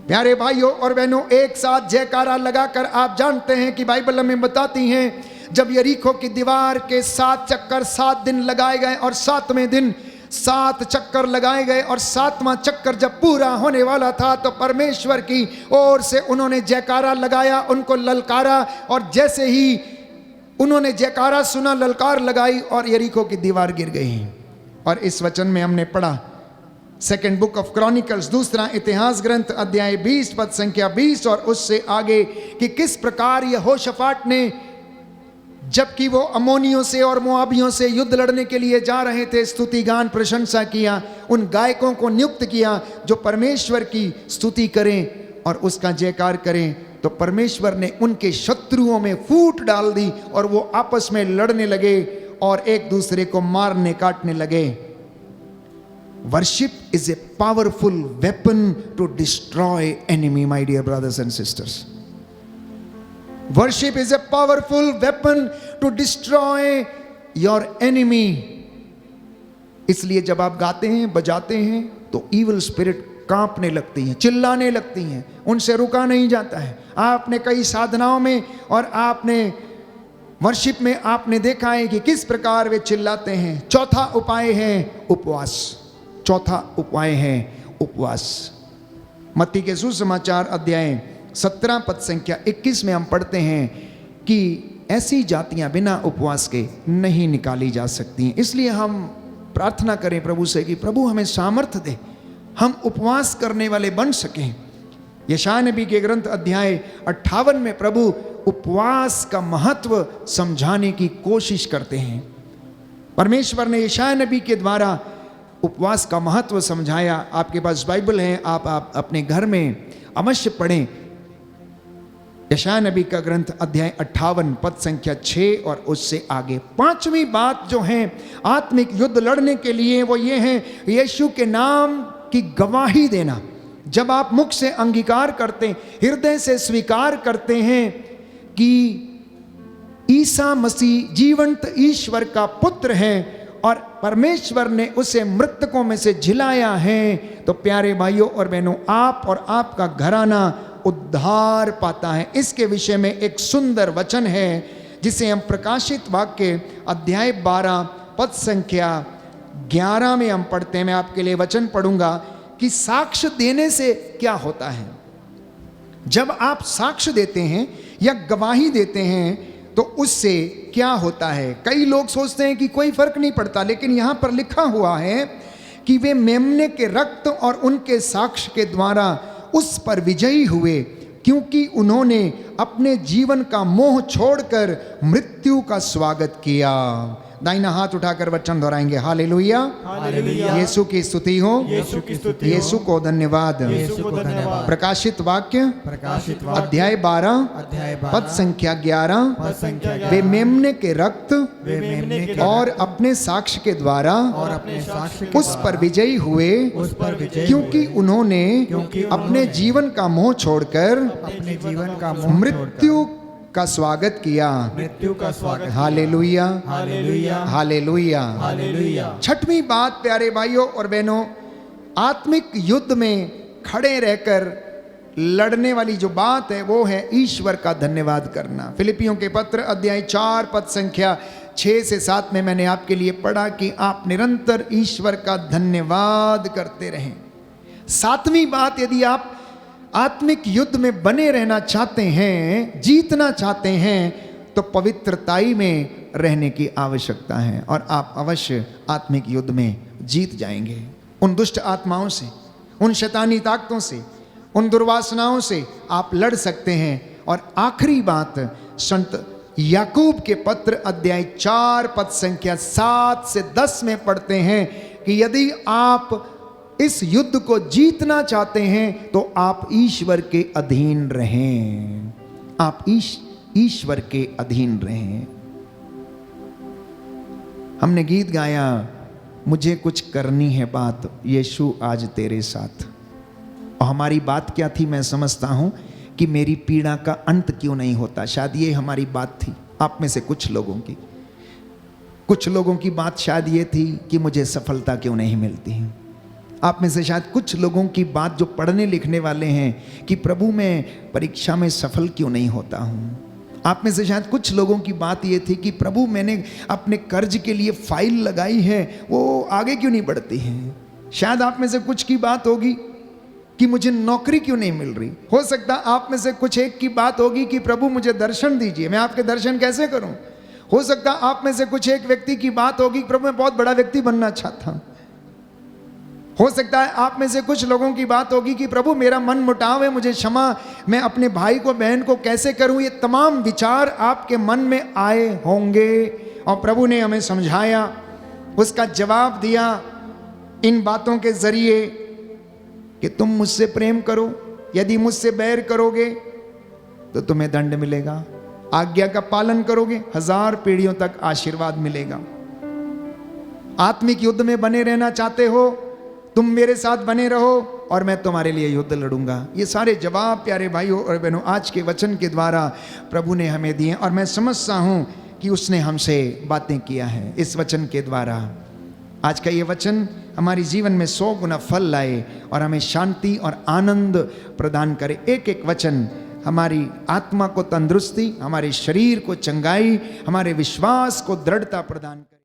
प्यारे भाइयों और बहनों, एक साथ जयकारा लगाकर आप जानते हैं कि बाइबल हमें बताती हैं जब यरीको की दीवार के 7 चक्कर 7 दिन लगाए गए और 7वें दिन 7 चक्कर लगाए गए और 7वां चक्कर जब पूरा होने वाला था तो परमेश्वर की ओर से उन्होंने जयकारा लगाया, उनको ललकारा। और जैसे ही उन्होंने जयकारा सुना, ललकार लगाई और यरीको की दीवार गिर गई। और इस वचन में हमने पढ़ा सेकेंड बुक ऑफ क्रॉनिकल्स, दूसरा इतिहास ग्रंथ, अध्याय 20 पद संख्या 20 और उससे आगे, कि किस प्रकार यहोशाफाट ने, जबकि वो अमोनियों से और मोआबियों से युद्ध लड़ने के लिए जा रहे थे, स्तुति गान प्रशंसा किया, उन गायकों को नियुक्त किया जो परमेश्वर की स्तुति करें और उसका जयकार करें। तो परमेश्वर ने उनके शत्रुओं में फूट डाल दी और वो आपस में लड़ने लगे और एक दूसरे को मारने काटने लगे। Worship is a powerful weapon to destroy enemy, my dear brothers and sisters. Worship is a powerful weapon to destroy your enemy. इसलिए जब आप गाते हैं, बजाते हैं, तो इविल स्पिरिट कांपने लगती हैं, चिल्लाने लगती हैं, उनसे रुका नहीं जाता है। आपने कई साधनाओं में और आपने वर्शिप में आपने देखा है कि किस प्रकार वे चिल्लाते हैं। चौथा उपाय है उपवास। चौथा उपाय है उपवास। मत्ती के सुसमाचार अध्याय 17 पद संख्या 21 में हम पढ़ते हैं कि ऐसी जातियां बिना उपवास के नहीं निकाली जा सकती। इसलिए हम प्रार्थना करें प्रभु से कि प्रभु हमें सामर्थ्य दे, हम उपवास करने वाले बन सकें। यशायाह नबी के ग्रंथ अध्याय 58 में प्रभु उपवास का महत्व समझाने की कोशिश करते हैं। परमेश्वर ने यशायाह नबी के द्वारा उपवास का महत्व समझाया। आपके पास बाइबल है, आप अपने घर में अवश्य पढ़ें। यशायाह नबी का ग्रंथ अध्याय 58 पद संख्या 6 और उससे आगे। पांचवी बात जो है आत्मिक युद्ध लड़ने के लिए वो ये है, यीशु के नाम की गवाही देना। जब आप मुख से अंगीकार करते, हृदय से स्वीकार करते हैं कि ईसा मसीह जीवंत ईश्वर का पुत्र है और परमेश्वर ने उसे मृतकों में से जिलाया है, तो प्यारे भाइयों और बहनों, आप और आपका घराना उद्धार पाता है। इसके विषय में एक सुंदर वचन है जिसे हम प्रकाशित वाक्य अध्याय 12 पद संख्या 11 में हम पढ़ते हैं। मैं आपके लिए वचन पढ़ूंगा कि साक्ष्य देने से क्या होता है। जब आप साक्ष्य देते हैं या गवाही देते हैं तो उससे क्या होता है। कई लोग सोचते हैं कि कोई फर्क नहीं पड़ता, लेकिन यहां पर लिखा हुआ है कि वे मेमने के रक्त और उनके साक्ष्य के द्वारा उस पर विजयी हुए, क्योंकि उन्होंने अपने जीवन का मोह छोड़कर मृत्यु का स्वागत किया। दाहिना हाथ उठाकर वचन दोहराएंगे, हालेलुया, हालेलुया। यीशु की स्तुति हो, यीशु की स्तुति हो, यीशु को धन्यवाद। यीशु को धन्यवाद। प्रकाशित वाक्य प्रकाशित वाक्य अध्याय 12 अध्याय 12 पद संख्या 11, पद संख्या 11, वे मेमने के रक्त वे मेमने के और अपने साक्ष्य के द्वारा और अपने साक्ष्य के उस पर विजयी हुए, उस पर विजय क्योंकि उन्होंने क्योंकि अपने जीवन का मोह छोड़कर अपने जीवन का मोह मृत्यु का स्वागत किया। मृत्यु का स्वागत। Hallelujah, hallelujah, hallelujah. हालेलुया। छठवीं बात प्यारे भाइयों और बहनों, आत्मिक युद्ध में खड़े रहकर लड़ने वाली जो बात है वो है ईश्वर का धन्यवाद करना। फिलिपियों के पत्र अध्याय 4 पद संख्या 6 से 7 में मैंने आपके लिए पढ़ा कि आप निरंतर ईश्वर का धन्यवाद करते रहें। सातवीं बात, यदि आप आत्मिक युद्ध में बने रहना चाहते हैं, जीतना चाहते हैं, तो पवित्रताई में रहने की आवश्यकता है और आप अवश्य आत्मिक युद्ध में जीत जाएंगे। उन दुष्ट आत्माओं से, उन शैतानी ताकतों से, उन दुर्वासनाओं से आप लड़ सकते हैं। और आखिरी बात, संत याकूब के पत्र अध्याय 4 पद संख्या 7 से 10 में पढ़ते हैं कि यदि आप इस युद्ध को जीतना चाहते हैं तो आप ईश्वर के अधीन रहें। आप ईश्वर के अधीन रहें। हमने गीत गाया, मुझे कुछ करनी है बात, यीशु आज तेरे साथ। और हमारी बात क्या थी, मैं समझता हूं कि मेरी पीड़ा का अंत क्यों नहीं होता। शायद ये हमारी बात थी, आप में से कुछ लोगों की बात शायद ये थी कि मुझे सफलता क्यों नहीं मिलती है। आप में से शायद कुछ लोगों की बात जो पढ़ने लिखने वाले हैं कि प्रभु मैं परीक्षा में सफल क्यों नहीं होता हूँ। आप में से शायद कुछ लोगों की बात ये थी कि प्रभु मैंने अपने कर्ज के लिए फाइल लगाई है, वो आगे क्यों नहीं बढ़ती है। शायद आप में से कुछ की बात होगी कि मुझे नौकरी क्यों नहीं मिल रही। हो सकता आप में से कुछ एक की बात होगी कि प्रभु मुझे दर्शन दीजिए, मैं आपके दर्शन कैसे करूं। हो सकता है आप में से कुछ एक व्यक्ति की बात होगी, प्रभु मैं बहुत बड़ा व्यक्ति बनना चाहता हूं। हो सकता है आप में से कुछ लोगों की बात होगी कि प्रभु मेरा मन मुटाव है, मुझे क्षमा, मैं अपने भाई को बहन को कैसे करूं। ये तमाम विचार आपके मन में आए होंगे और प्रभु ने हमें समझाया, उसका जवाब दिया इन बातों के जरिए कि तुम मुझसे प्रेम करो, यदि मुझसे बैर करोगे तो तुम्हें दंड मिलेगा, आज्ञा का पालन करोगे 1000 पीढ़ियों तक आशीर्वाद मिलेगा। आत्मिक युद्ध में बने रहना चाहते हो, तुम मेरे साथ बने रहो और मैं तुम्हारे लिए युद्ध लड़ूंगा। ये सारे जवाब प्यारे भाइयों और बहनों आज के वचन के द्वारा प्रभु ने हमें दिए और मैं समझता हूं कि उसने हमसे बातें किया है इस वचन के द्वारा। आज का ये वचन हमारे जीवन में 100 गुना फल लाए और हमें शांति और आनंद प्रदान करे। एक एक वचन हमारी आत्मा को तंदुरुस्ती, हमारे शरीर को चंगाई, हमारे विश्वास को दृढ़ता प्रदान करे।